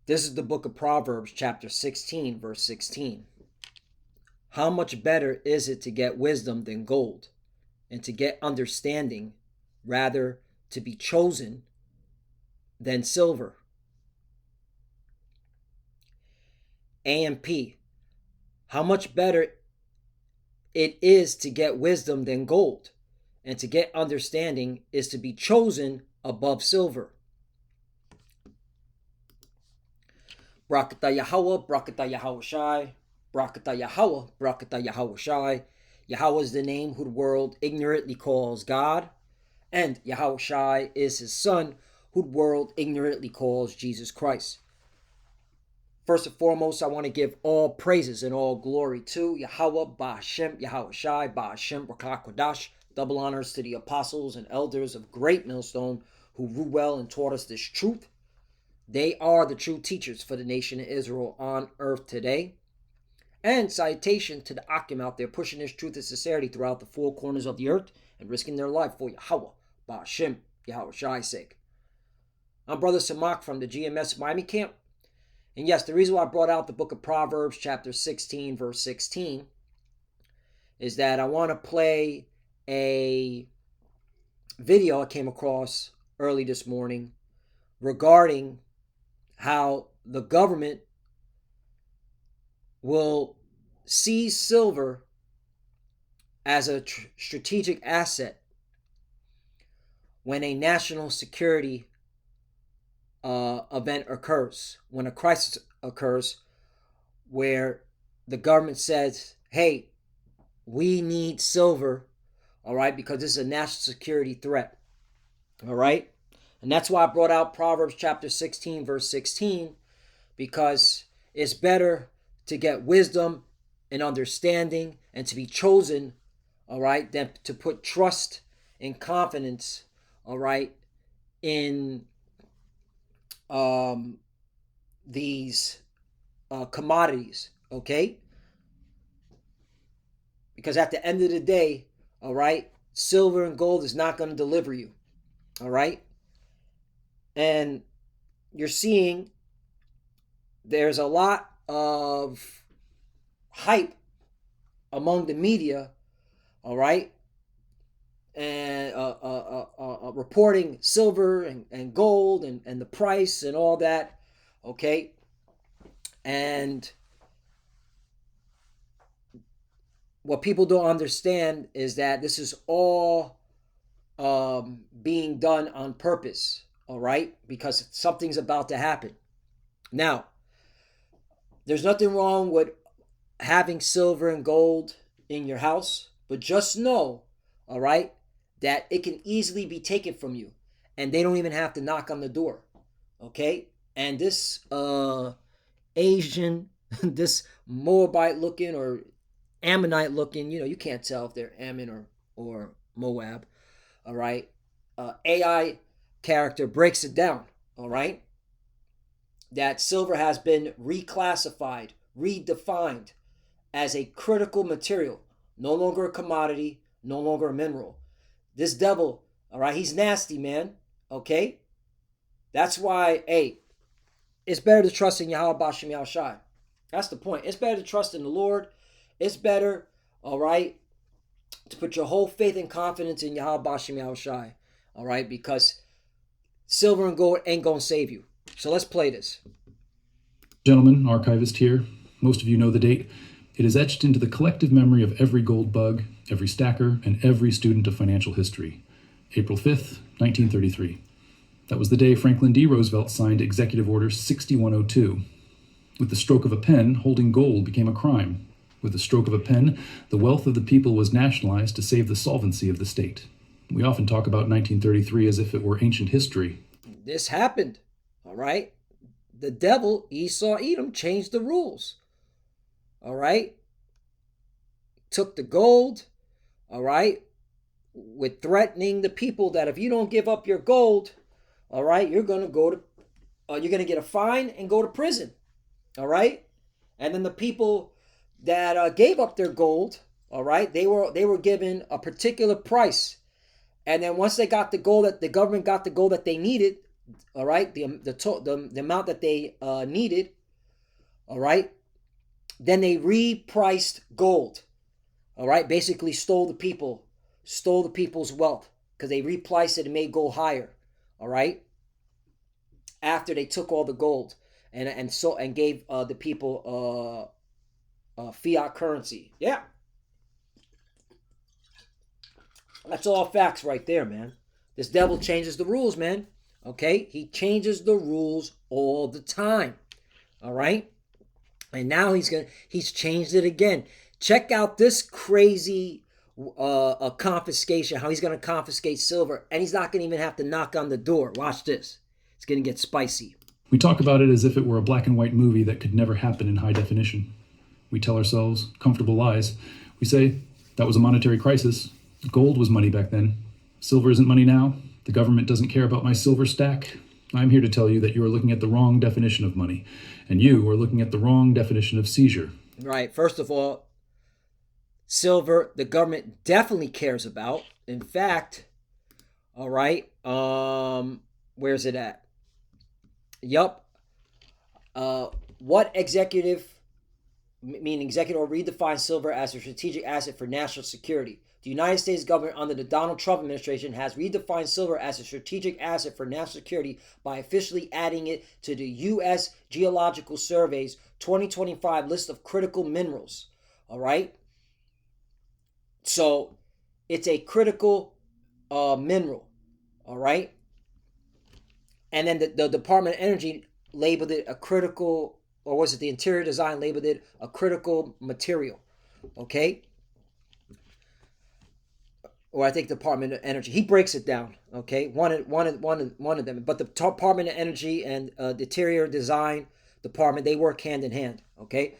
This is the book of Proverbs, chapter 16, verse 16. How much better is it to get wisdom than gold, and to get understanding, rather to be chosen than silver? AMP. How much better it is to get wisdom than gold, and to get understanding is to be chosen above silver. Brakata Yahweh, Brakata Yahweh Shai, Brakata Yahweh, Brakata Yahweh Shai. Yahweh is the name who the world ignorantly calls God, and Yahweh Shai is his son, who the world ignorantly calls Jesus Christ. First and foremost, I want to give all praises and all glory to Yahweh, Ba'ashem, Yahweh Shai, Ba'ashem, Rakah Kodash. Double honors to the apostles and elders of Great Millstone who rule well and taught us this truth. They are the true teachers for the nation of Israel on earth today. And salutation to the Akim out there pushing this truth and sincerity throughout the four corners of the earth and risking their life for Yahweh, Ba'ashem, Yahweh Shai's sake. I'm Brother Samak from the GMS Miami camp. And yes, the reason why I brought out the book of Proverbs, chapter 16, verse 16, is that I want to play a video I came across early this morning regarding how the government will see silver as a strategic asset when a national security event occurs, when a crisis occurs where the government says, hey, we need silver, all right, because this is a national security threat, all right? And that's why I brought out Proverbs chapter 16, verse 16, because it's better to get wisdom and understanding and to be chosen, all right, than to put trust and confidence, all right, in these commodities, okay? Because at the end of the day, all right, silver and gold is not going to deliver you, all right? And you're seeing there's a lot of hype among the media, all right, and reporting silver and gold and the price and all that, okay? And what people don't understand is that this is all being done on purpose, all right? Because something's about to happen. Now, there's nothing wrong with having silver and gold in your house, but just know, all right, that it can easily be taken from you, and they don't even have to knock on the door, okay? And this Asian, this Moabite looking or Ammonite looking, you can't tell if they're Ammon or Moab, all right? AI character breaks it down, all right? That silver has been reclassified, redefined as a critical material, no longer a commodity, no longer a mineral. This devil, all right, he's nasty, man, okay? That's why, hey, it's better to trust in Yahweh Ba'ashem Yahweh Shai. That's the point. It's better to trust in the Lord. It's better, all right, to put your whole faith and confidence in Yahweh Ba'ashem Yahweh Shai, all right, because silver and gold ain't going to save you. So let's play this. Gentlemen, archivist here. Most of you know the date. It is etched into the collective memory of every gold bug, every stacker, and every student of financial history. April 5th, 1933. That was the day Franklin D. Roosevelt signed Executive Order 6102. With the stroke of a pen, holding gold became a crime. With the stroke of a pen, the wealth of the people was nationalized to save the solvency of the state. We often talk about 1933 as if it were ancient history. This happened, all right? The devil, Esau Edom, changed the rules, all right? Took the gold, all right, with threatening the people that if you don't give up your gold, all right, you're going to get a fine and go to prison, all right? And then the people that gave up their gold, all right, they were given a particular price. And then once they got the gold, that the government got the gold that they needed, all right, the amount that they needed, all right, then they repriced gold, all right, basically stole the people's wealth because they repriced it and made gold higher, all right, after they took all the gold and gave the people fiat currency. Yeah, that's all facts right there, man. This devil changes the rules, man. Okay, he changes the rules all the time. All right, and now he's changed it again. Check out this crazy confiscation. How he's gonna confiscate silver, and he's not gonna even have to knock on the door. Watch this. It's gonna get spicy. We talk about it as if it were a black and white movie that could never happen in high definition. We tell ourselves comfortable lies. We say that was a monetary crisis. Gold was money back then. Silver isn't money now. The government doesn't care about my silver stack. I'm here to tell you that you are looking at the wrong definition of money, and you are looking at the wrong definition of seizure. Right. First of all, silver, the government definitely cares about. In fact, all right, where's it at? Yup. What executive order redefined silver as a strategic asset for national security? The United States government under the Donald Trump administration has redefined silver as a strategic asset for national security by officially adding it to the U.S. Geological Survey's 2025 list of critical minerals. All right? So it's a critical mineral. All right? And then the Department of Energy labeled it a critical, or was it the Interior Design labeled it a critical material? Okay? Or I think Department of Energy. He breaks it down, okay? One of them. But the Department of Energy and the Interior Design Department, they work hand in hand, okay?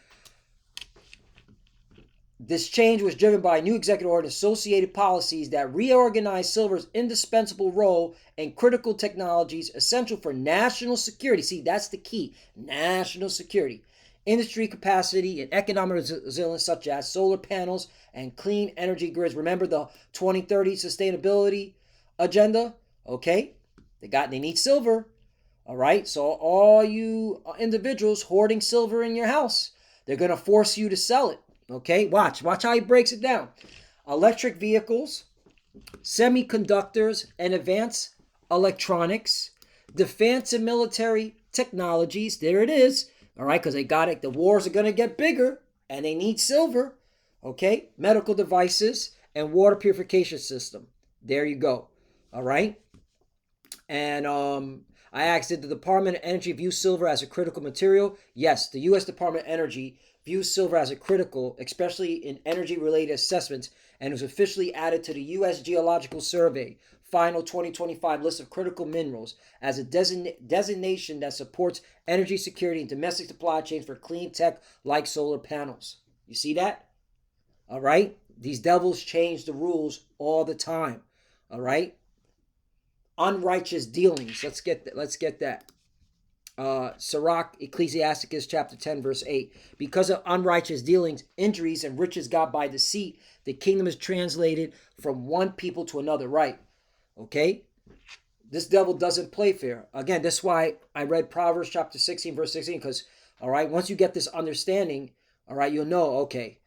This change was driven by a new executive order and associated policies that reorganize silver's indispensable role in critical technologies essential for national security. See, that's the key. National security. Industry capacity and economic resilience such as solar panels and clean energy grids. Remember the 2030 sustainability agenda? Okay, they need silver. All right, so all you individuals hoarding silver in your house, they're going to force you to sell it. Okay, watch how he breaks it down. Electric vehicles, semiconductors and advanced electronics, defense and military technologies. There it is. All right, because they got it. The wars are going to get bigger and they need silver. Okay, medical devices and water purification system. There you go. All right. And I asked, did the Department of Energy view silver as a critical material? Yes, the U.S. Department of Energy views silver as a critical, especially in energy-related assessments, and was officially added to the U.S. Geological Survey final 2025 list of critical minerals as a designation that supports energy security and domestic supply chains for clean tech like solar panels. You see that? All right? These devils change the rules all the time. All right? Unrighteous dealings. Let's get that. Sirach, Ecclesiasticus chapter 10, verse 8. Because of unrighteous dealings, injuries, and riches got by deceit, the kingdom is translated from one people to another. Right? Okay? This devil doesn't play fair. Again, that's why I read Proverbs chapter 16, verse 16, because, all right, once you get this understanding, all right, you'll know, okay,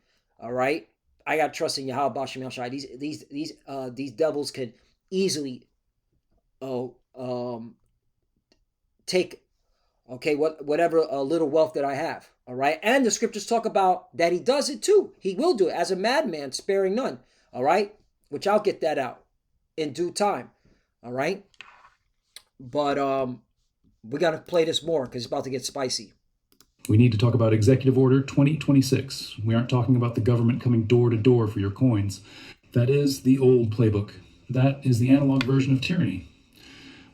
all right, I got to trust in Yahweh Bashem El Shai. These devils can easily take, okay, whatever little wealth that I have, all right? And the scriptures talk about that he does it too. He will do it as a madman, sparing none, all right? Which I'll get that out in due time, all right? But we got to play this more because it's about to get spicy. We need to talk about Executive Order 2026. We aren't talking about the government coming door to door for your coins. That is the old playbook. That is the analog version of tyranny.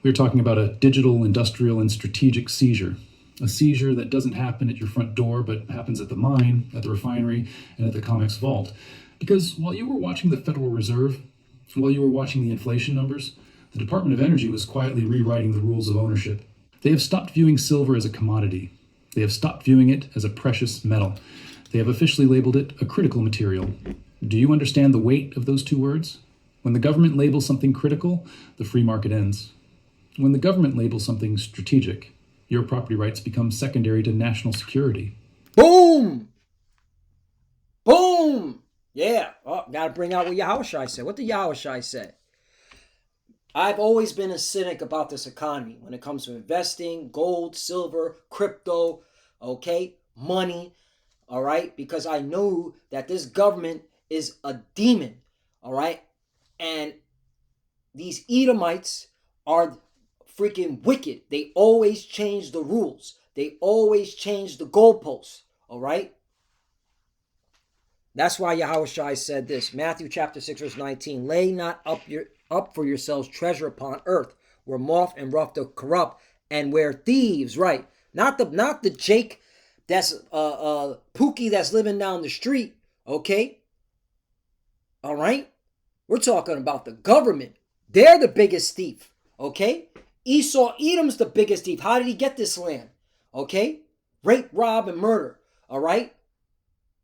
We're talking about a digital, industrial, and strategic seizure. A seizure that doesn't happen at your front door, but happens at the mine, at the refinery, and at the COMEX vault. Because while you were watching the Federal Reserve, while you were watching the inflation numbers, the Department of Energy was quietly rewriting the rules of ownership. They have stopped viewing silver as a commodity. They have stopped viewing it as a precious metal. They have officially labeled it a critical material. Do you understand the weight of those two words? When the government labels something critical, the free market ends. When the government labels something strategic, your property rights become secondary to national security. Boom! Boom! Yeah. Oh, gotta bring out what Yahushua said. What did Yahushua say? I've always been a cynic about this economy when it comes to investing, gold, silver, crypto, okay, money, all right? Because I know that this government is a demon, all right? And these Edomites are freaking wicked. They always change the rules. They always change the goalposts, all right? That's why Yahushua said this, Matthew chapter 6, verse 19, lay not up for yourselves treasure upon earth, where moth and rust do corrupt, and where thieves, right? Not the Jake that's Pookie that's living down the street, okay? All right? We're talking about the government. They're the biggest thief, okay? Esau Edom's the biggest thief. How did he get this land? Okay? Rape, rob, and murder, all right?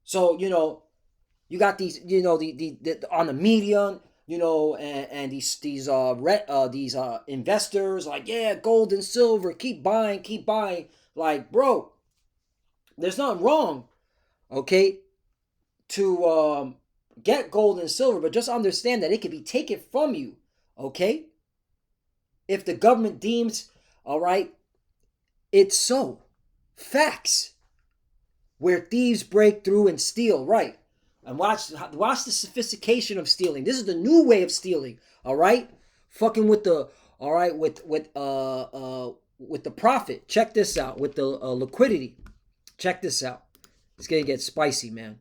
So, you got these, the on the media, and these investors like, yeah, gold and silver, keep buying. Like, bro, there's nothing wrong, okay, to get gold and silver, but just understand that it can be taken from you, okay? If the government deems, all right, it's so. Facts. Where thieves break through and steal, right? And watch the sophistication of stealing. This is the new way of stealing, all right? Fucking with the, all right, with the profit. Check this out. With the liquidity. Check this out. It's gonna get spicy, man.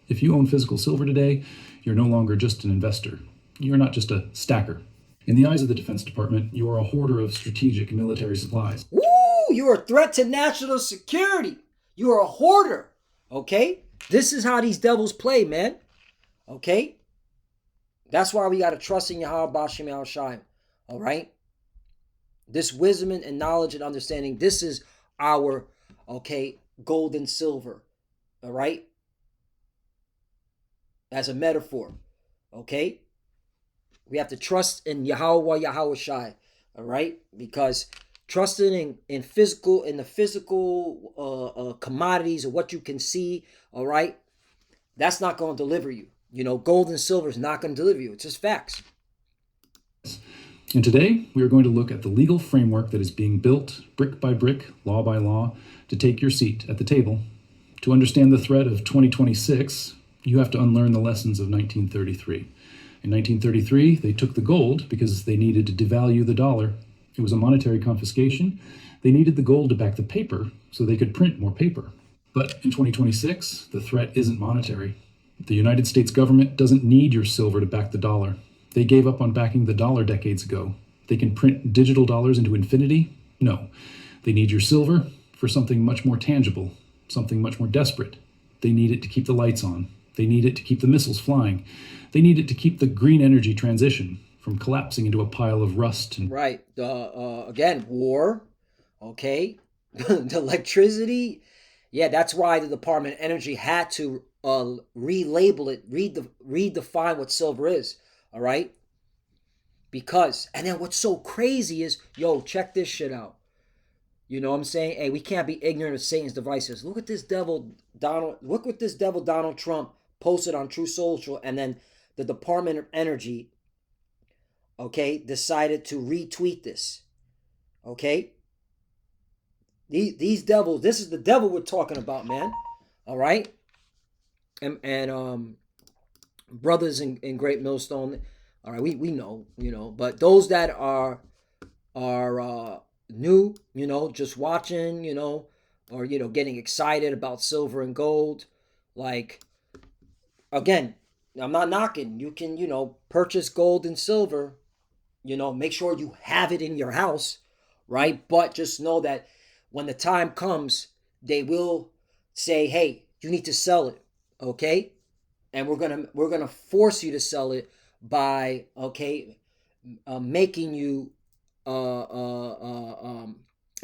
If you own physical silver today, you're no longer just an investor. You're not just a stacker. In the eyes of the Defense Department, you are a hoarder of strategic military supplies. Woo! You're a threat to national security. You're a hoarder, okay? This is how these devils play, man. Okay? That's why we got to trust in Yahweh Bashim Al-Shai. All right? This wisdom and knowledge and understanding, this is our, okay, gold and silver. All right? As a metaphor. Okay? We have to trust in Yahweh Shai. All right? Because trusting in the physical commodities of what you can see, all right, that's not going to deliver you. Gold and silver is not going to deliver you. It's just facts. And today, we are going to look at the legal framework that is being built brick by brick, law by law, to take your seat at the table. To understand the threat of 2026, you have to unlearn the lessons of 1933. In 1933, they took the gold because they needed to devalue the dollar. It was a monetary confiscation. They needed the gold to back the paper so they could print more paper. But in 2026, the threat isn't monetary. The United States government doesn't need your silver to back the dollar. They gave up on backing the dollar decades ago. They can print digital dollars into infinity? No. They need your silver for something much more tangible, something much more desperate. They need it to keep the lights on. They need it to keep the missiles flying. They need it to keep the green energy transition from collapsing into a pile of rust. Right. Again, war. Okay. The electricity. Yeah, that's why the Department of Energy had to relabel it, redefine what silver is. All right. Because, and then what's so crazy is, check this shit out. You know what I'm saying? Hey, we can't be ignorant of Satan's devices. Look what this devil Donald Trump posted on True Social, and then the Department of Energy, okay, decided to retweet this. Okay? These devils, this is the devil we're talking about, man. All right? And brothers in Great Millstone, all right, we know, but those that are new, just watching, or, getting excited about silver and gold, like, again, I'm not knocking. You can, purchase gold and silver, make sure you have it in your house, right? But just know that when the time comes, they will say, hey, you need to sell it, okay? And we're gonna force you to sell it by, okay, making you and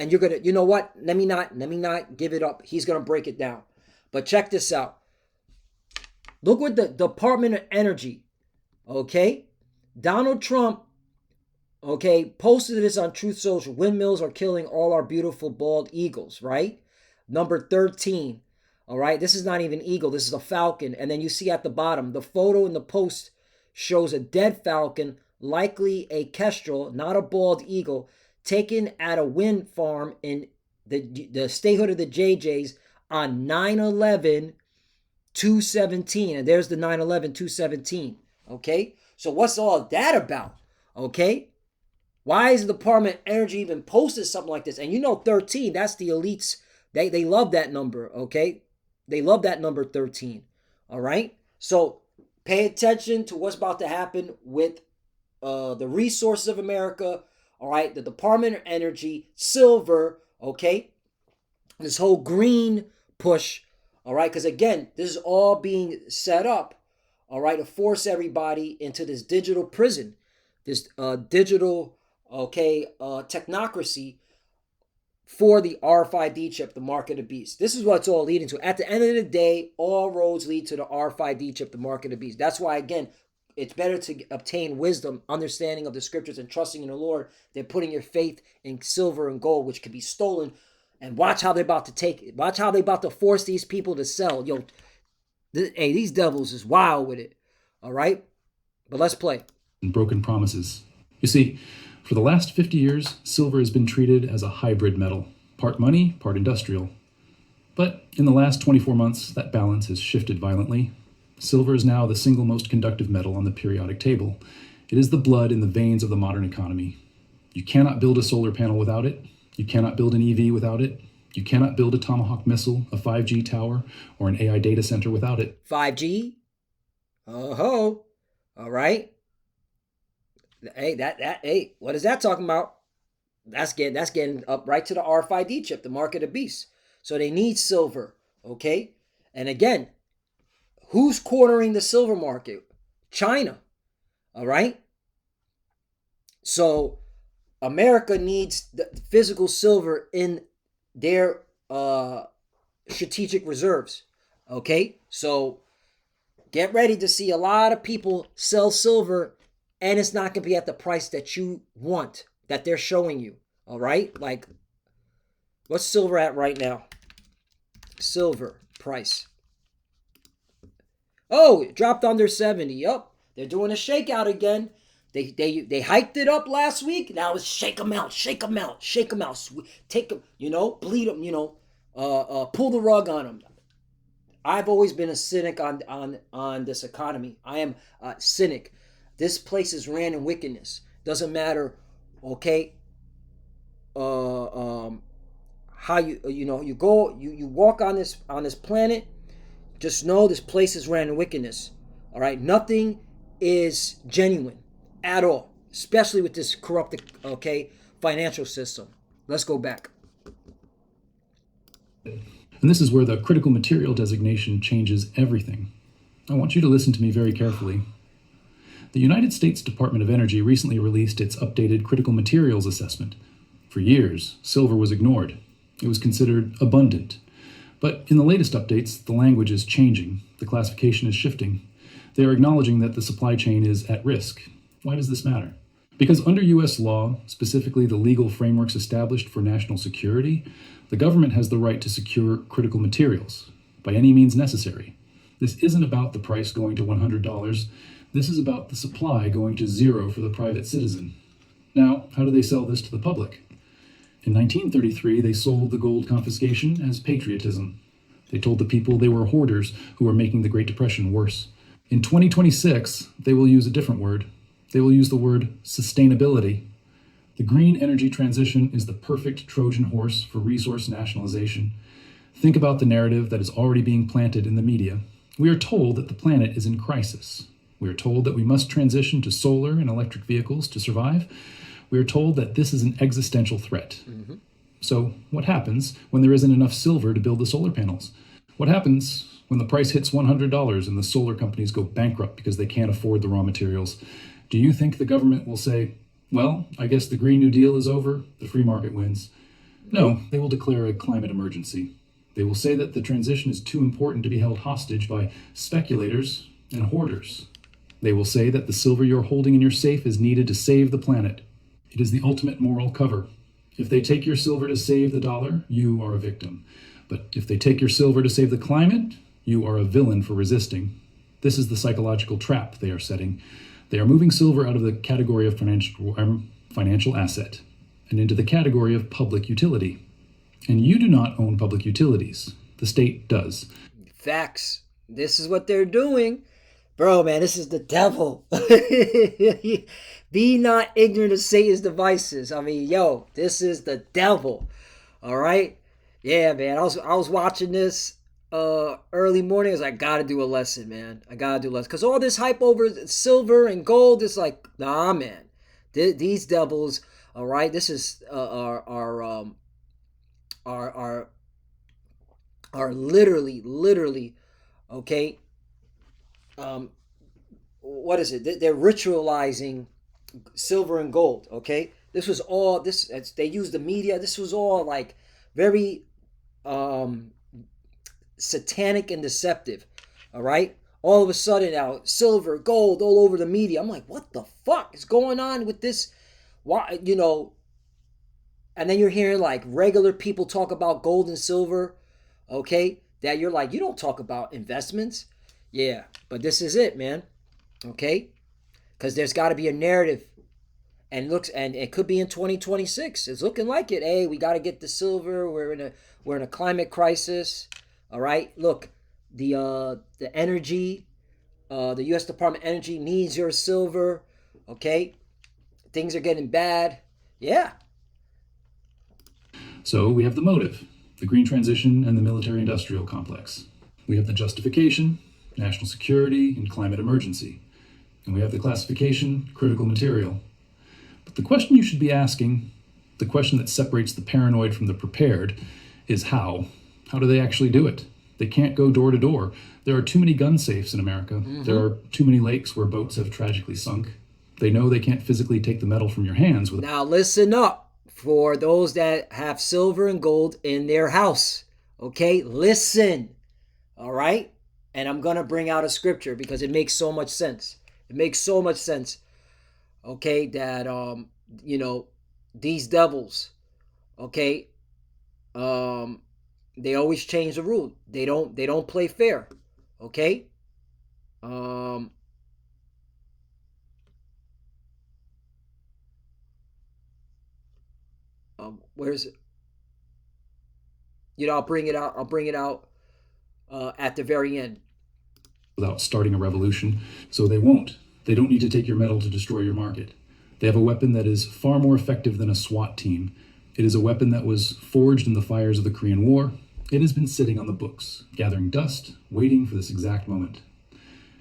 you're gonna, you know what? Let me not give it up. He's gonna break it down. But check this out. Look what the Department of Energy, okay? Donald Trump okay, posted this on Truth Social. Windmills are killing all our beautiful bald eagles, right? Number 13. All right, this is not even eagle, this is a falcon. And then you see at the bottom, the photo in the post shows a dead falcon, likely a kestrel, not a bald eagle, taken at a wind farm in the statehood of the JJs on 9/11/217. And there's the 9/11/217. Okay, so what's all that about? Okay, why is the Department of Energy even posted something like this? And you know 13, that's the elites. They love that number, okay? They love that number 13. All right? So pay attention to what's about to happen with the resources of America, all right? The Department of Energy, silver, okay? This whole green push, all right? Because again, this is all being set up, all right, to force everybody into this digital prison, this digital technocracy for the RFID chip, the mark of the beast. This is what it's all leading to. At the end of the day, all roads lead to the RFID chip, the mark of the beast. That's why, again, it's better to obtain wisdom, understanding of the scriptures, and trusting in the Lord than putting your faith in silver and gold, which could be stolen. And watch how they're about to take it. Watch how they're about to force these people to sell. Yo, hey, these devils is wild with it. All right? But let's play. And broken promises. You see, for the last 50 years, silver has been treated as a hybrid metal, part money, part industrial. But in the last 24 months, that balance has shifted violently. Silver is now the single most conductive metal on the periodic table. It is the blood in the veins of the modern economy. You cannot build a solar panel without it. You cannot build an EV without it. You cannot build a Tomahawk missile, a 5G tower, or an AI data center without it. 5G? Oh-ho. All right. Hey, what is that talking about? That's getting up right to the RFID chip, the mark of the beast. So they need silver, okay? And again, who's cornering the silver market? China, all right? So America needs the physical silver in their strategic reserves, okay? So get ready to see a lot of people sell silver, and it's not going to be at the price that you want, that they're showing you, all right? Like, what's silver at right now? Silver price. Oh, it dropped under 70. Yup, they're doing a shakeout again. They hiked it up last week. Now it's shake them out, shake them out, shake them out. Take them, bleed them, pull the rug on them. I've always been a cynic on this economy. I am a cynic. This place is ran in wickedness. Doesn't matter, okay? How you go, you walk on this planet. Just know this place is ran in wickedness. All right, nothing is genuine at all, especially with this corrupted, financial system. Let's go back. And this is where the critical material designation changes everything. I want you to listen to me very carefully. The United States Department of Energy recently released its updated critical materials assessment. For years, silver was ignored. It was considered abundant. But in the latest updates, the language is changing. The classification is shifting. They are acknowledging that the supply chain is at risk. Why does this matter? Because under U.S. law, specifically the legal frameworks established for national security, the government has the right to secure critical materials by any means necessary. This isn't about the price going to $100. This is about the supply going to zero for the private citizen. Now, how do they sell this to the public? In 1933, they sold the gold confiscation as patriotism. They told the people they were hoarders who were making the Great Depression worse. In 2026, they will use a different word. They will use the word sustainability. The green energy transition is the perfect Trojan horse for resource nationalization. Think about the narrative that is already being planted in the media. We are told that the planet is in crisis. We are told that we must transition to solar and electric vehicles to survive. We are told that this is an existential threat. Mm-hmm. So what happens when there isn't enough silver to build the solar panels? What happens when the price hits $100 and the solar companies go bankrupt because they can't afford the raw materials? Do you think the government will say, well, I guess the Green New Deal is over, the free market wins? No, they will declare a climate emergency. They will say that the transition is too important to be held hostage by speculators and hoarders. They will say that the silver you're holding in your safe is needed to save the planet. It is the ultimate moral cover. If they take your silver to save the dollar, you are a victim. But if they take your silver to save the climate, you are a villain for resisting. This is the psychological trap they are setting. They are moving silver out of the category of financial asset and into the category of public utility. And you do not own public utilities. The state does. Facts. This is what they're doing. Bro, man, this is the devil. Be not ignorant of Satan's devices. I mean, yo, this is the devil. All right? Yeah, man. I was watching this early morning. I was like, gotta do a lesson, man. I gotta do a lesson. Because all this hype over silver and gold is like, nah, man. These devils, all right? This is are literally, okay? What is it? They're ritualizing silver and gold, okay? This was all they used the media. This was all like very satanic and deceptive. All right? All of a sudden now silver, gold all over the media. I'm like, what the fuck is going on with this? Why, and then you're hearing like regular people talk about gold and silver, okay? That you're like, you don't talk about investments. Yeah, but this is it, man. Okay? Because there's got to be a narrative. And it could be in 2026. It's looking like it. Hey, we got to get the silver. We're in a climate crisis. All right? Look, the energy, the US Department of Energy needs your silver. Okay? Things are getting bad. Yeah. So we have the motive, the green transition and the military-industrial complex. We have the justification, national security and climate emergency. And we have the classification, critical material. But the question you should be asking, the question that separates the paranoid from the prepared, is how. How do they actually do it? They can't go door to door. There are too many gun safes in America. Mm-hmm. There are too many lakes where boats have tragically sunk. They know they can't physically take the metal from your hands. Now listen up for those that have silver and gold in their house. Okay? Listen. All right? And I'm going to bring out a scripture because it makes so much sense. It makes so much sense. Okay? That, these devils, okay? They always change the rule. They don't play fair. Okay? Where is it? I'll bring it out at the very end. Without starting a revolution. So they won't. They don't need to take your metal to destroy your market. They have a weapon that is far more effective than a SWAT team. It is a weapon that was forged in the fires of the Korean War. It has been sitting on the books, gathering dust, waiting for this exact moment.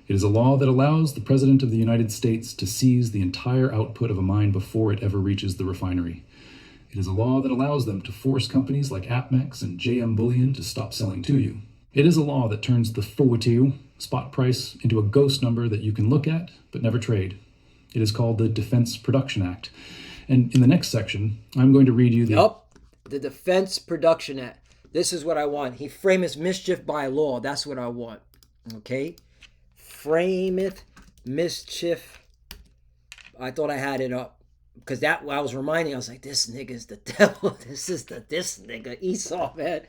It is a law that allows the President of the United States to seize the entire output of a mine before it ever reaches the refinery. It is a law that allows them to force companies like APMEX and JM Bullion to stop selling to you. It is a law that turns the FOTU, spot price, into a ghost number that you can look at but never trade. It is called the Defense Production Act. And in the next section, I'm going to read you the Defense Production Act. This is what I want. He frameth mischief by law. That's what I want. Okay? Frameth mischief. I thought I had it up. Because I was reminding, I was like, this nigga's the devil. This nigga Esau, man.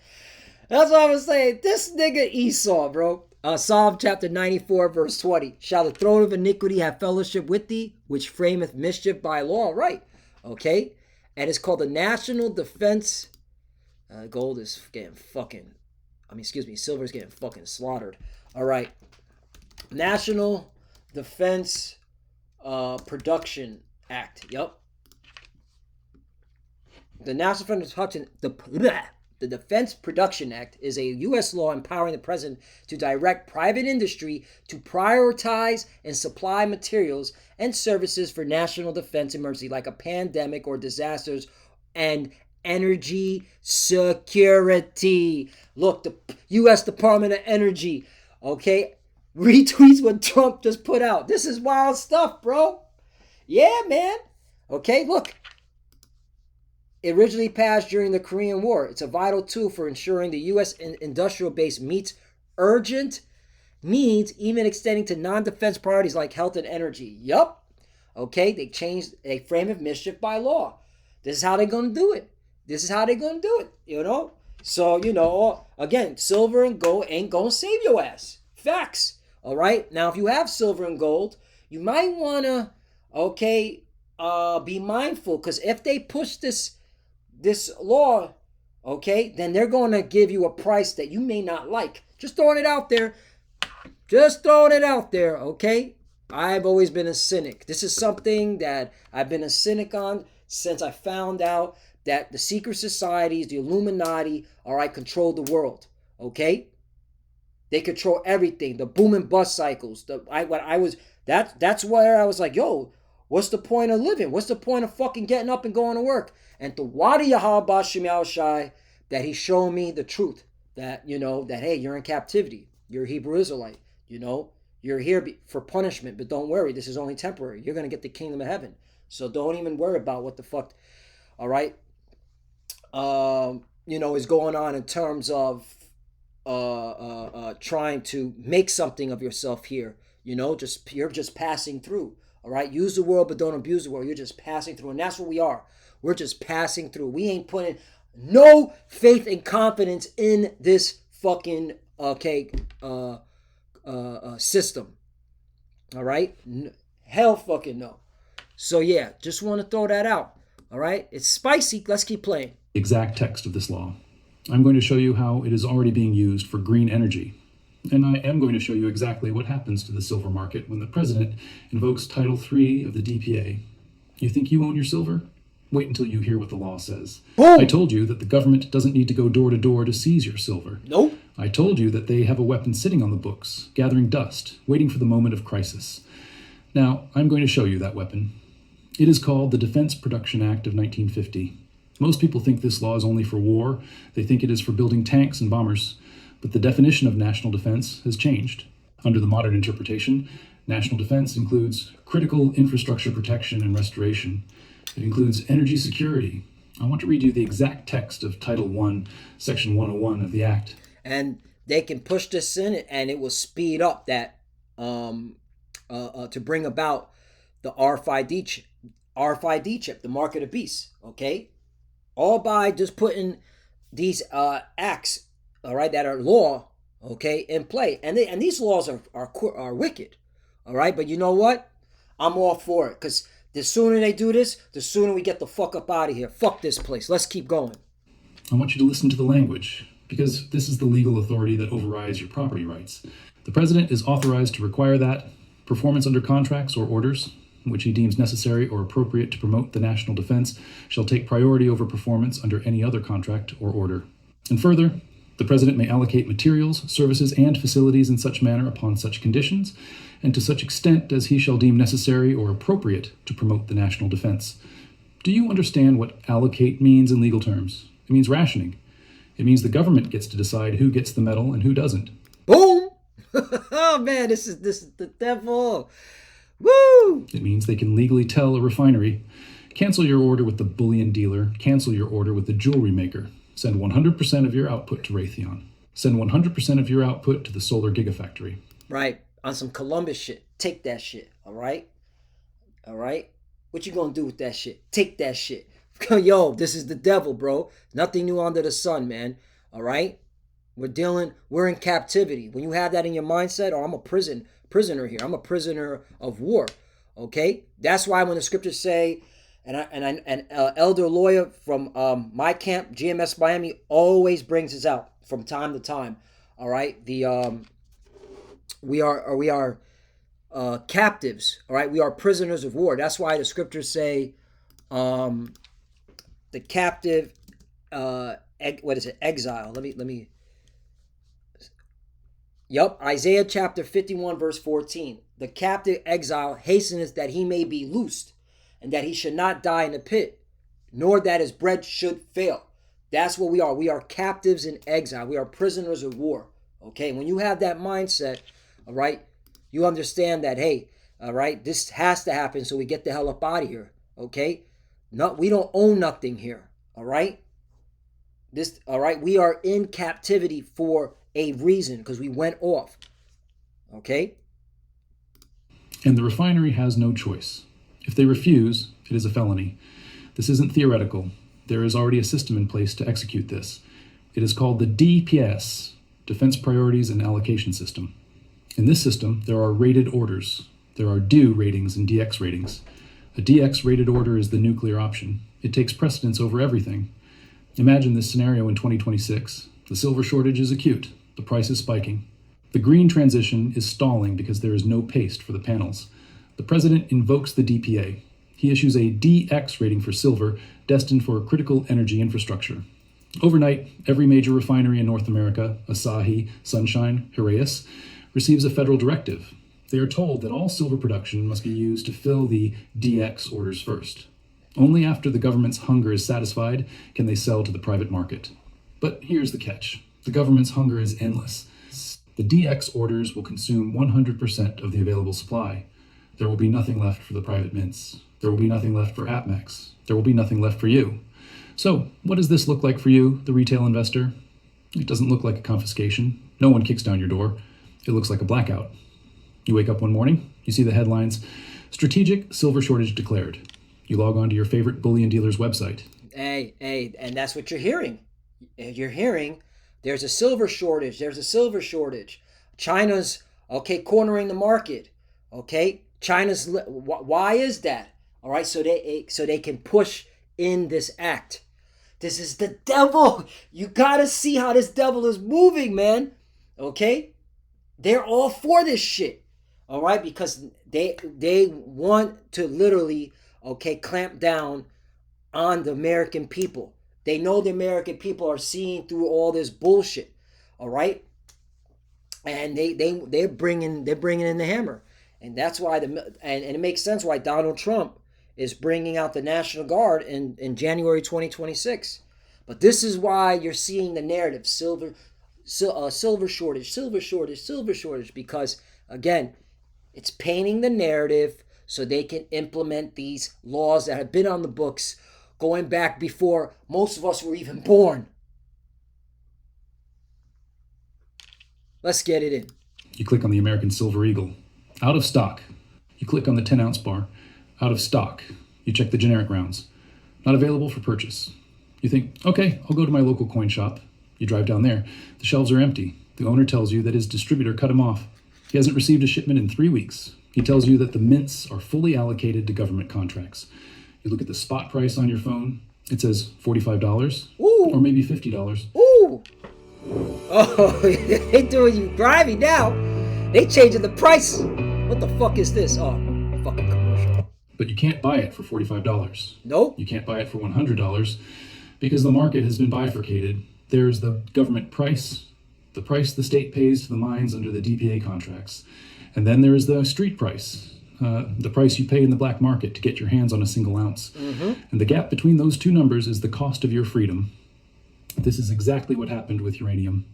That's what I was saying. This nigga Esau, bro. Psalm chapter 94, verse 20. Shall the throne of iniquity have fellowship with thee, which frameth mischief by law? Right. Okay. And it's called the National Defense. Gold is getting silver is getting fucking slaughtered. All right. National Defense Production Act. Yep. The National Defense Production, the Defense Production Act is a U.S. law empowering the president to direct private industry to prioritize and supply materials and services for national defense emergency like a pandemic or disasters and energy security. Look, the U.S. Department of Energy, okay, retweets what Trump just put out. This is wild stuff, bro. Yeah, man. Okay, look. It originally passed during the Korean War. It's a vital tool for ensuring the U.S. industrial base meets urgent needs, even extending to non-defense priorities like health and energy. Yup. Okay, they changed a frame of mischief by law. This is how they're gonna do it. This is how they're gonna do it. So again, silver and gold ain't gonna save your ass. Facts. All right. Now, if you have silver and gold, you might wanna be mindful, because if they push this law, okay, then they're gonna give you a price that you may not like. Just throwing it out there. Just throwing it out there. Okay. I've always been a cynic. This is something that I've been a cynic on since I found out that the secret societies, the Illuminati, all right, control the world. Okay, they control everything. The boom and bust cycles. That's where I was like, yo, what's the point of living? What's the point of fucking getting up and going to work? And the Wadi Yahweh Bashem Yahushai, that he showed me the truth. That that hey, you're in captivity. You're a Hebrew Israelite. You're here for punishment, but don't worry. This is only temporary. You're gonna get the kingdom of heaven. So don't even worry about what the fuck. All right. Is going on in terms of trying to make something of yourself here. You're just passing through. All right, use the world, but don't abuse the world. You're just passing through, and that's what we are. We're just passing through. We ain't putting no faith and confidence in this fucking system. All right, hell fucking no. So yeah, just want to throw that out. All right, it's spicy. Let's keep playing. Exact text of this law. I'm going to show you how it is already being used for green energy. And I am going to show you exactly what happens to the silver market when the president invokes Title III of the DPA. You think you own your silver? Wait until you hear what the law says. Boom. I told you that the government doesn't need to go door to door to seize your silver. Nope. I told you that they have a weapon sitting on the books, gathering dust, waiting for the moment of crisis. Now, I'm going to show you that weapon. It is called the Defense Production Act of 1950. Most people think this law is only for war. They think it is for building tanks and bombers. But the definition of national defense has changed. Under the modern interpretation, national defense includes critical infrastructure protection and restoration. It includes energy security. I want to read you the exact text of Title I, Section 101 of the Act. And they can push this in, and it will speed up that to bring about the RFID chip, the mark of the beast. Okay, all by just putting these acts, all right, that are law, okay, in play, and these laws are wicked, all right. But you know what? I'm all for it, because the sooner they do this, the sooner we get the fuck up out of here. Fuck this place. Let's keep going. I want you to listen to the language, because this is the legal authority that overrides your property rights. The president is authorized to require that performance under contracts or orders, which he deems necessary or appropriate to promote the national defense, shall take priority over performance under any other contract or order. And further, the president may allocate materials, services, and facilities in such manner upon such conditions, and to such extent as he shall deem necessary or appropriate to promote the national defense. Do you understand what allocate means in legal terms? It means rationing. It means the government gets to decide who gets the medal and who doesn't. Boom! Oh man, this is the devil. Woo! It means they can legally tell a refinery, cancel your order with the bullion dealer, cancel your order with the jewelry maker, send 100% of your output to Raytheon, send 100% of your output to the solar gigafactory. Right, on some Columbus shit. Take that shit, all right? All right? What you gonna do with that shit? Take that shit. Yo, this is the devil, bro. Nothing new under the sun, man. All right? We're in captivity. When you have that in your mindset, I'm a prisoner here. I'm a prisoner of war. Okay? That's why when the scriptures say, and elder lawyer from my camp, GMS Miami, always brings this out from time to time. All right? We are captives. All right? We are prisoners of war. That's why the scriptures say the captive exile. Let me Yup, Isaiah chapter 51 verse 14. The captive exile hasteneth that he may be loosed, and that he should not die in the pit, nor that his bread should fail. That's what we are. We are captives in exile. We are prisoners of war. Okay, when you have that mindset, all right, you understand that, hey, all right, this has to happen so we get the hell up out of here. Okay? No, we don't own nothing here. All right? All right, we are in captivity for a reason, because we went off. Okay? And the refinery has no choice. If they refuse, it is a felony. This isn't theoretical. There is already a system in place to execute this. It is called the DPS, Defense Priorities and Allocation System. In this system, there are rated orders. There are due ratings and DX ratings. A DX rated order is the nuclear option. It takes precedence over everything. Imagine this scenario in 2026. The silver shortage is acute. The price is spiking. The green transition is stalling because there is no paste for the panels. The president invokes the DPA. He issues a DX rating for silver, destined for critical energy infrastructure. Overnight, every major refinery in North America, Asahi, Sunshine, Heraeus, receives a federal directive. They are told that all silver production must be used to fill the DX orders first. Only after the government's hunger is satisfied can they sell to the private market. But here's the catch. The government's hunger is endless. The DX orders will consume 100% of the available supply. There will be nothing left for the private mints. There will be nothing left for APMEX. There will be nothing left for you. So, what does this look like for you, the retail investor? It doesn't look like a confiscation. No one kicks down your door. It looks like a blackout. You wake up one morning, you see the headlines, "Strategic Silver Shortage Declared." You log on to your favorite bullion dealer's website. Hey, and that's what you're hearing. You're hearing there's a silver shortage. There's a silver shortage. China's, cornering the market. Why is that? All right, so they can push in this act. This is the devil. You got to see how this devil is moving, man. Okay? They're all for this shit. All right? Because they want to literally, clamp down on the American people. They know the American people are seeing through all this bullshit. All right? And they're bringing in the hammer. And that's why and it makes sense why Donald Trump is bringing out the National Guard in January 2026. But this is why you're seeing the narrative, silver shortage, because, again, it's painting the narrative so they can implement these laws that have been on the books going back before most of us were even born. Let's get it in. You click on the American Silver Eagle. Out of stock. You click on the 10-ounce bar. Out of stock. You check the generic rounds. Not available for purchase. You think, okay, I'll go to my local coin shop. You drive down there. The shelves are empty. The owner tells you that his distributor cut him off. He hasn't received a shipment in 3 weeks. He tells you that the mints are fully allocated to government contracts. You look at the spot price on your phone. It says $45. Ooh. Or maybe $50. Ooh. Oh, they doing you grimy now. They changing the price. What the fuck is this? Oh, fucking commercial. But you can't buy it for $45. Nope. You can't buy it for $100 because the market has been bifurcated. There's the government price, the price the state pays to the mines under the DPA contracts. And then there is the street price, the price you pay in the black market to get your hands on a single ounce. Mm-hmm. And the gap between those two numbers is the cost of your freedom. This is exactly what happened with uranium.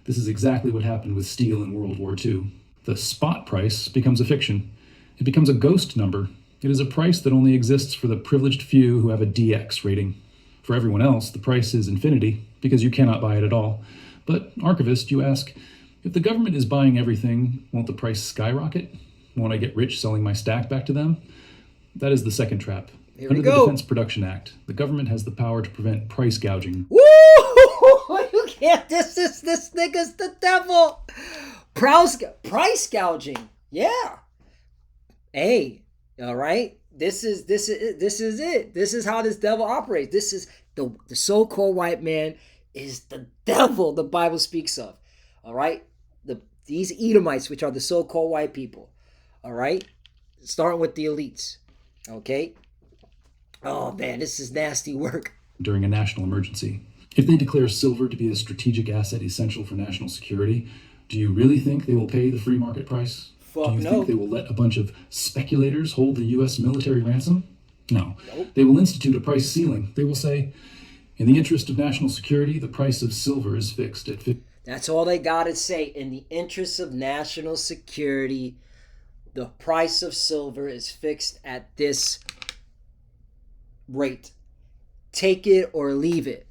This is exactly what happened with steel in World War II. The spot price becomes a fiction. It becomes a ghost number. It is a price that only exists for the privileged few who have a DX rating. For everyone else, the price is infinity, because you cannot buy it at all. But, archivist, you ask, if the government is buying everything, won't the price skyrocket? Won't I get rich selling my stack back to them? That is the second trap. Under the Defense Production Act, the government has the power to prevent price gouging. Woo! You can't. This nigga's the devil. Price gouging. Yeah. Hey, all right. This is it. This is how this devil operates. This is the so-called white man is the devil the Bible speaks of. All right. These Edomites, which are the so-called white people. All right. Starting with the elites. Okay. Oh man, this is nasty work. During a national emergency. If they declare silver to be a strategic asset essential for national security, do you really think they will pay the free market price? Fuck do you no. think they will let a bunch of speculators hold the U.S. military ransom? No. Nope. They will institute a price ceiling. They will say, in the interest of national security, the price of silver is fixed at 50. That's all they gotta say. In the interest of national security, the price of silver is fixed at this rate. Take it or leave it.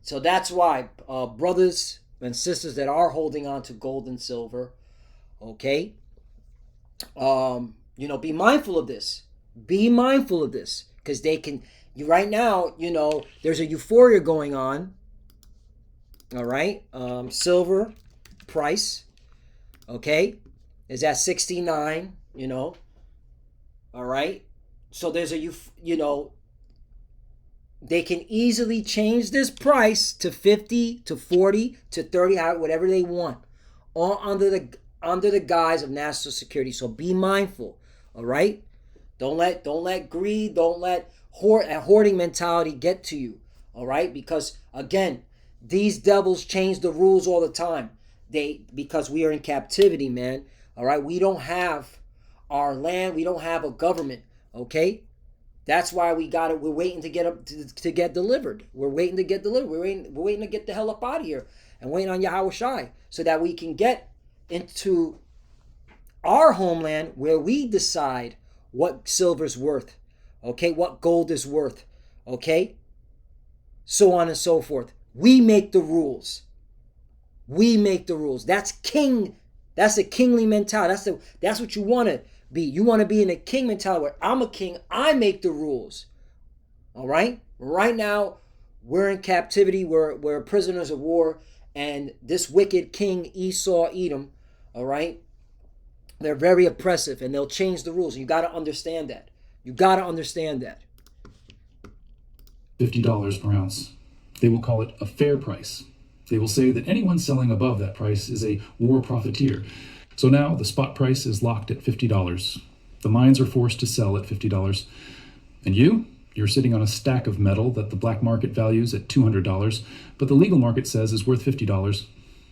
So that's why brothers and sisters that are holding on to gold and silver, okay, be mindful of this. Be mindful of this, because they can. Right now, there's a euphoria going on. All right, silver price, okay, is at 69. All right, so there's they can easily change this price to 50 to 40 to 30, whatever they want, all under the guise of national security. So be mindful. All right, don't let greed, don't let a hoarding mentality get to you. All right, because again, these devils change the rules all the time. Because we are in captivity, man. All right, we don't have our land, we don't have a government. Okay, that's why we're waiting to get delivered. We're waiting to get delivered. We're waiting to get the hell up out of here, and waiting on Yahweh Shai, so that we can get into our homeland, where we decide what silver's worth, okay, what gold is worth, okay, so on and so forth. We make the rules. We make the rules. That's king. That's a kingly mentality. That's what you want to be. You want to be in a king mentality, where I'm a king, I make the rules. All right? Right now, we're in captivity, we're prisoners of war, and this wicked king Esau, Edom, all right, they're very oppressive, and they'll change the rules. You got to understand that. You got to understand that. $50 per ounce. They will call it a fair price. They will say that anyone selling above that price is a war profiteer. So now the spot price is locked at $50. The mines are forced to sell at $50. And you're sitting on a stack of metal that the black market values at $200, but the legal market says is worth $50.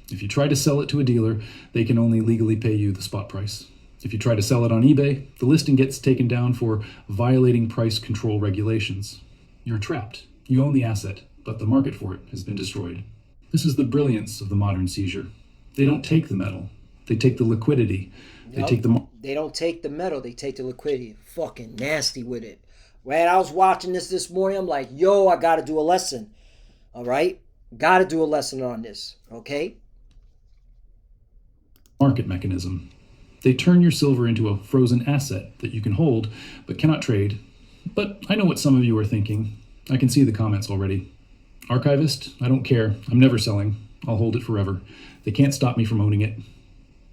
If you try to sell it to a dealer, they can only legally pay you the spot price. If you try to sell it on eBay, the listing gets taken down for violating price control regulations. You're trapped. You own the asset, but the market for it has been destroyed. This is the brilliance of the modern seizure. They don't take the metal. They take the liquidity. They don't take the metal. They take the liquidity. Fucking nasty with it. When I was watching this morning, I'm like, yo, I got to do a lesson. All right? Got to do a lesson on this. Okay? Market mechanism. They turn your silver into a frozen asset that you can hold but cannot trade. But I know what some of you are thinking. I can see the comments already. Archivist, I don't care. I'm never selling. I'll hold it forever. They can't stop me from owning it.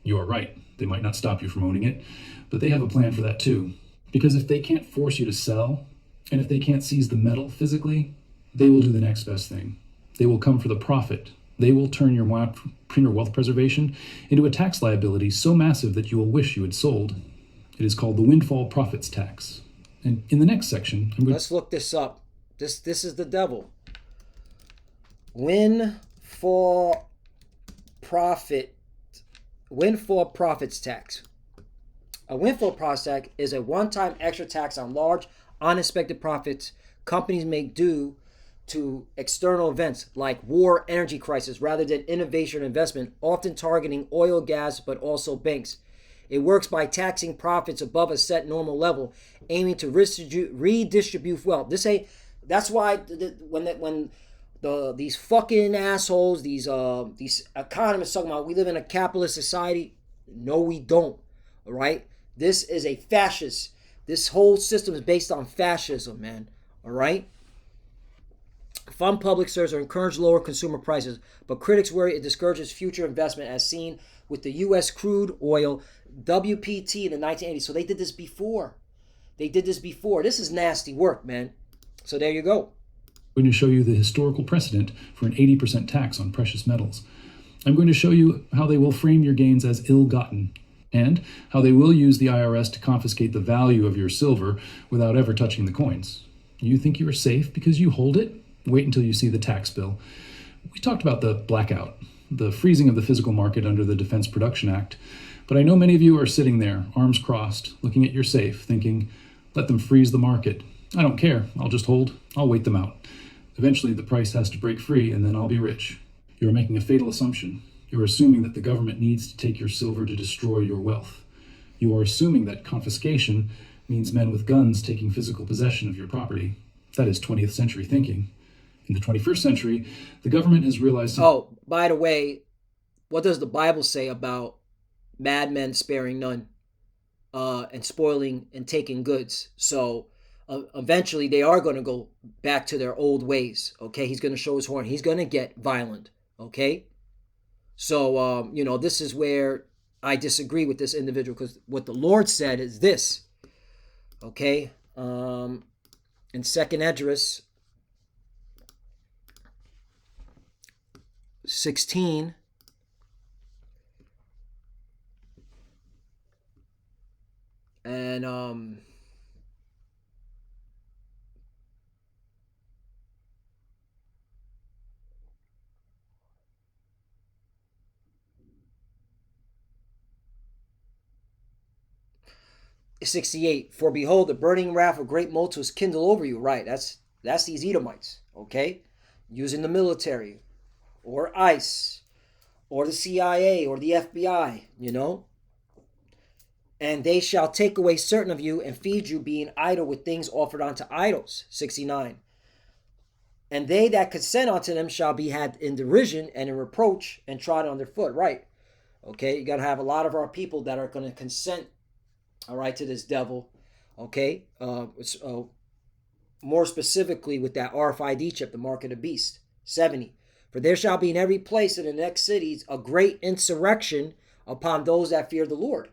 You are right. They might not stop you from owning it, but they have a plan for that too. Because if they can't force you to sell, and if they can't seize the metal physically, they will do the next best thing. They will come for the profit. They will turn your wealth preservation into a tax liability so massive that you will wish you had sold. It is called the windfall profits tax. And in the next section, let's look this up. This is the devil. Windfall profits tax. A windfall profits tax is a one-time extra tax on large, unexpected profits companies make due to external events like war, energy crisis, rather than innovation or investment, often targeting oil, gas, but also banks. It works by taxing profits above a set normal level, aiming to redistribute wealth. That's why when these fucking assholes, these economists talking about we live in a capitalist society. No, we don't. All right, this is a fascist. This whole system is based on fascism, man. All right. Fund public serves or encourage lower consumer prices, but critics worry it discourages future investment, as seen with the U.S. crude oil WPT in the 1980s. So they did this before. This is nasty work, man. So there you go. I'm going to show you the historical precedent for an 80% tax on precious metals. I'm going to show you how they will frame your gains as ill-gotten, and how they will use the IRS to confiscate the value of your silver without ever touching the coins. You think you are safe because you hold it? Wait until you see the tax bill. We talked about the blackout, the freezing of the physical market under the Defense Production Act, but I know many of you are sitting there, arms crossed, looking at your safe, thinking, let them freeze the market. I don't care. I'll just hold. I'll wait them out. Eventually, the price has to break free, and then I'll be rich. You're making a fatal assumption. You're assuming that the government needs to take your silver to destroy your wealth. You are assuming that confiscation means men with guns taking physical possession of your property. That is 20th century thinking. In the 21st century, the government has realized... Oh, by the way, what does the Bible say about madmen sparing none? and spoiling and taking goods. So eventually they are going to go back to their old ways. Okay, he's going to show his horn. He's going to get violent. Okay, so this is where I disagree with this individual, because what the Lord said is this. Okay, in Second Esdras 16. And 68. For behold, the burning wrath of great multitudes kindle over you. Right, that's these Edomites. Okay, using the military, or ICE, or the CIA, or the FBI. And they shall take away certain of you and feed you, being idle with things offered unto idols. 69. And they that consent unto them shall be had in derision and in reproach and trodden underfoot. Right. Okay, you got to have a lot of our people that are going to consent, all right, to this devil. Okay, more specifically with that RFID chip, the mark of the beast. 70. For there shall be in every place in the next cities a great insurrection upon those that fear the Lord.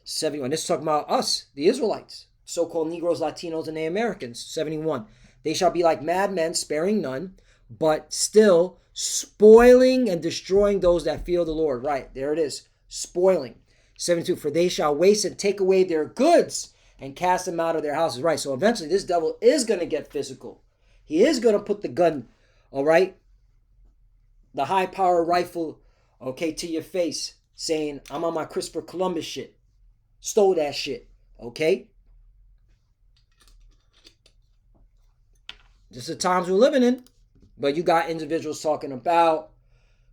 71. This is talking about us, the Israelites, so-called Negroes, Latinos, and the Americans. 71. They shall be like madmen, sparing none, but still spoiling and destroying those that fear the Lord. Right, there it is, spoiling. 72. For they shall waste and take away their goods and cast them out of their houses. Right, so eventually this devil is going to get physical. He is going to put the gun, all right, the high-power rifle, okay, to your face, saying, I'm on my Christopher Columbus shit. Stole that shit, okay? This is the times we're living in. But you got individuals talking about,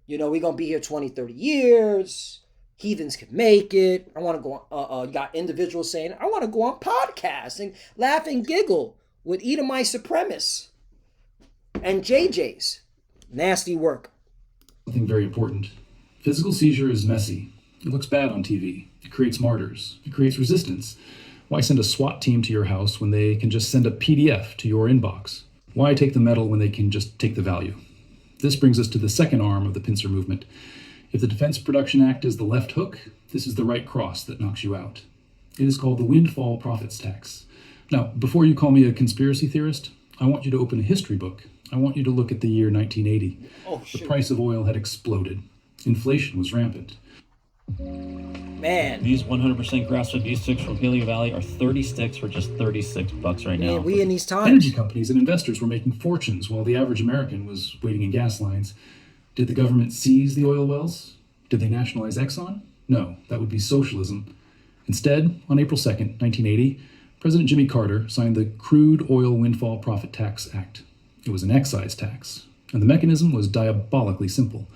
we're going to be here 20, 30 years. Heathens can make it. I want to go on. You got individuals saying, I want to go on podcasts and laugh and giggle with Edomite supremacists and JJs. Nasty work. Something very important. Physical seizure is messy. It looks bad on TV. It creates martyrs. It creates resistance. Why send a SWAT team to your house when they can just send a PDF to your inbox? Why take the metal when they can just take the value? This brings us to the second arm of the pincer movement. If the Defense Production Act is the left hook, this is the right cross that knocks you out. It is called the windfall profits tax. Now, before you call me a conspiracy theorist, I want you to open a history book. I want you to look at the year 1980. The price of oil had exploded. Inflation was rampant. Man, these 100% grass-fed beef sticks from Paleo Valley are 30 sticks for just $36 right now. Man, we in these times. Energy companies and investors were making fortunes while the average American was waiting in gas lines. Did the government seize the oil wells? Did they nationalize Exxon? No, that would be socialism. Instead, on April 2nd, 1980, President Jimmy Carter signed the Crude Oil Windfall Profit Tax Act. It was an excise tax, and the mechanism was diabolically simple.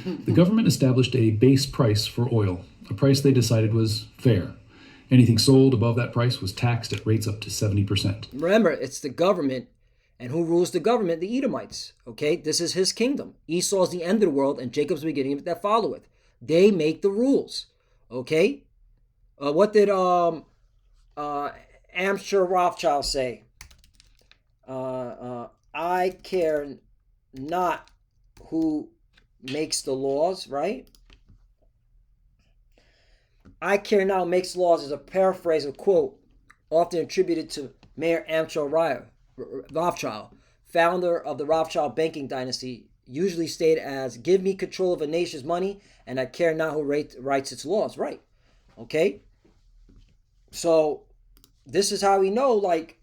The government established a base price for oil, a price they decided was fair. Anything sold above that price was taxed at rates up to 70%. Remember, it's the government, and who rules the government? The Edomites. Okay, this is his kingdom. Esau is the end of the world, and Jacob's the beginning that followeth. They make the rules. Okay, what did Amschur Rothschild say? I care not who makes the laws, right? I care not who makes laws is a paraphrase of quote often attributed to Mayer Amschur Rothschild, founder of the Rothschild banking dynasty, usually stated as, give me control of a nation's money and I care not who writes its laws. Right. Okay. So this is how we know, like,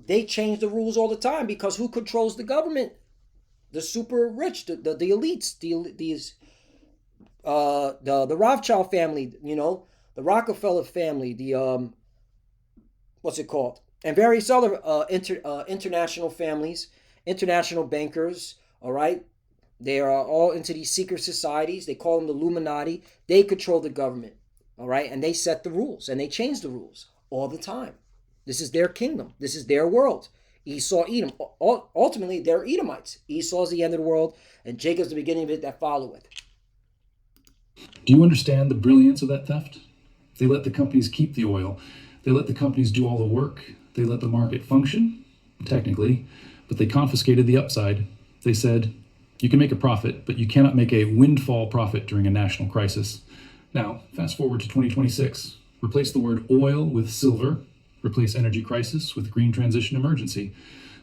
they change the rules all the time, because who controls the government? The super rich, the elites, the Rothschild family, the Rockefeller family, the what's it called, and various other international families, international bankers. All right, they are all into these secret societies. They call them the Illuminati. They control the government. All right, and they set the rules and they change the rules all the time. This is their kingdom. This is their world. Esau, Edom. Ultimately, they're Edomites. Esau is the end of the world, and Jacob's the beginning of it that followeth. Do you understand the brilliance of that theft? They let the companies keep the oil. They let the companies do all the work. They let the market function, technically, but they confiscated the upside. They said, you can make a profit, but you cannot make a windfall profit during a national crisis. Now, fast forward to 2026. Replace the word oil with silver. Replace energy crisis with green transition emergency.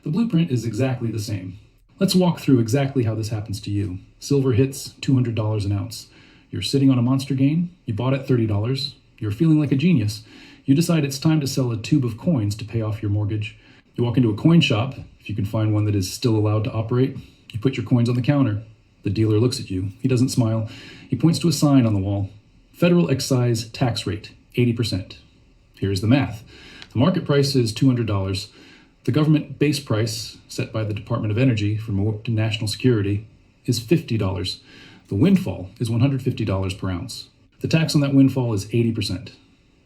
The blueprint is exactly the same. Let's walk through exactly how this happens to you. Silver hits $200 an ounce. You're sitting on a monster gain. You bought at $30. You're feeling like a genius. You decide it's time to sell a tube of coins to pay off your mortgage. You walk into a coin shop, if you can find one that is still allowed to operate. You put your coins on the counter. The dealer looks at you. He doesn't smile. He points to a sign on the wall. Federal excise tax rate, 80%. Here's the math. The market price is $200. The government base price, set by the Department of Energy for national security, is $50. The windfall is $150 per ounce. The tax on that windfall is 80%.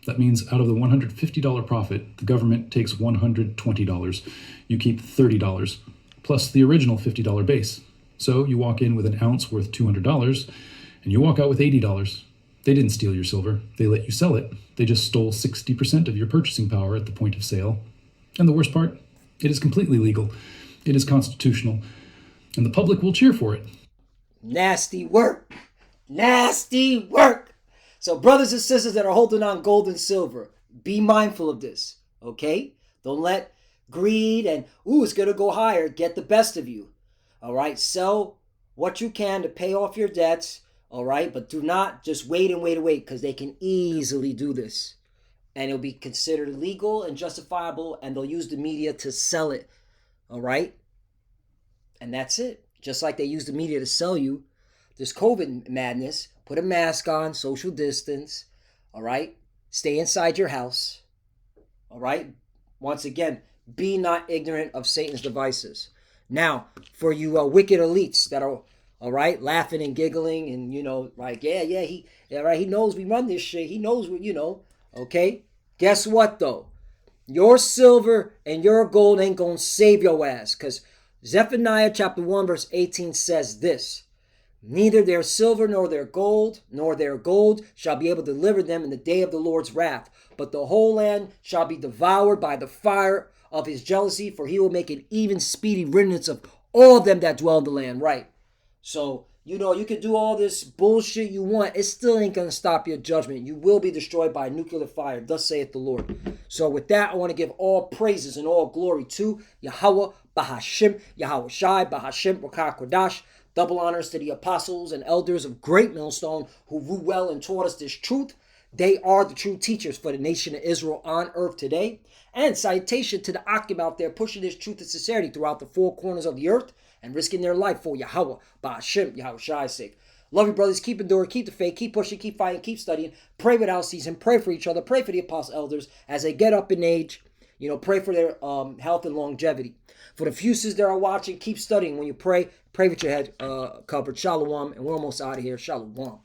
That means out of the $150 profit, the government takes $120. You keep $30, plus the original $50 base. So you walk in with an ounce worth $200, and you walk out with $80. They didn't steal your silver. They let you sell it. They just stole 60% of your purchasing power at the point of sale. And the worst part, it is completely legal. It is constitutional. And the public will cheer for it. Nasty work. Nasty work. So brothers and sisters that are holding on gold and silver, be mindful of this, okay? Don't let greed and, it's going to go higher, get the best of you. All right? Sell what you can to pay off your debts. All right, but do not just wait because they can easily do this. And it'll be considered legal and justifiable, and they'll use the media to sell it. All right? And that's it. Just like they use the media to sell you this COVID madness. Put a mask on, social distance. All right? Stay inside your house. All right? Once again, be not ignorant of Satan's devices. Now, for you wicked elites that are all right, laughing and giggling and, he knows we run this shit. He knows what, okay? Guess what, though? Your silver and your gold ain't going to save your ass, because Zephaniah chapter 1, verse 18 says this: neither their silver nor their gold shall be able to deliver them in the day of the Lord's wrath, but the whole land shall be devoured by the fire of his jealousy, for he will make an even speedy riddance of all them that dwell in the land. Right. So, you can do all this bullshit you want. It still ain't going to stop your judgment. You will be destroyed by nuclear fire. Thus saith the Lord. So with that, I want to give all praises and all glory to Yahweh, Bahashim, Yahweh Shai, Bahashim, Rakah Kodash. Double honors to the apostles and elders of Great Millstone who ruled well and taught us this truth. They are the true teachers for the nation of Israel on earth today. And salutation to the Akim out there pushing this truth and sincerity throughout the four corners of the earth and risking their life for Yahweh, Ba'ashim, Yahweh Shai's sake. Love you, brothers. Keep enduring, keep the faith, keep pushing, keep fighting, keep studying. Pray without ceasing. Pray for each other. Pray for the apostle elders as they get up in age. Pray for their health and longevity. For the fuses that are watching, keep studying. When you pray with your head covered. Shalom. And we're almost out of here. Shalom.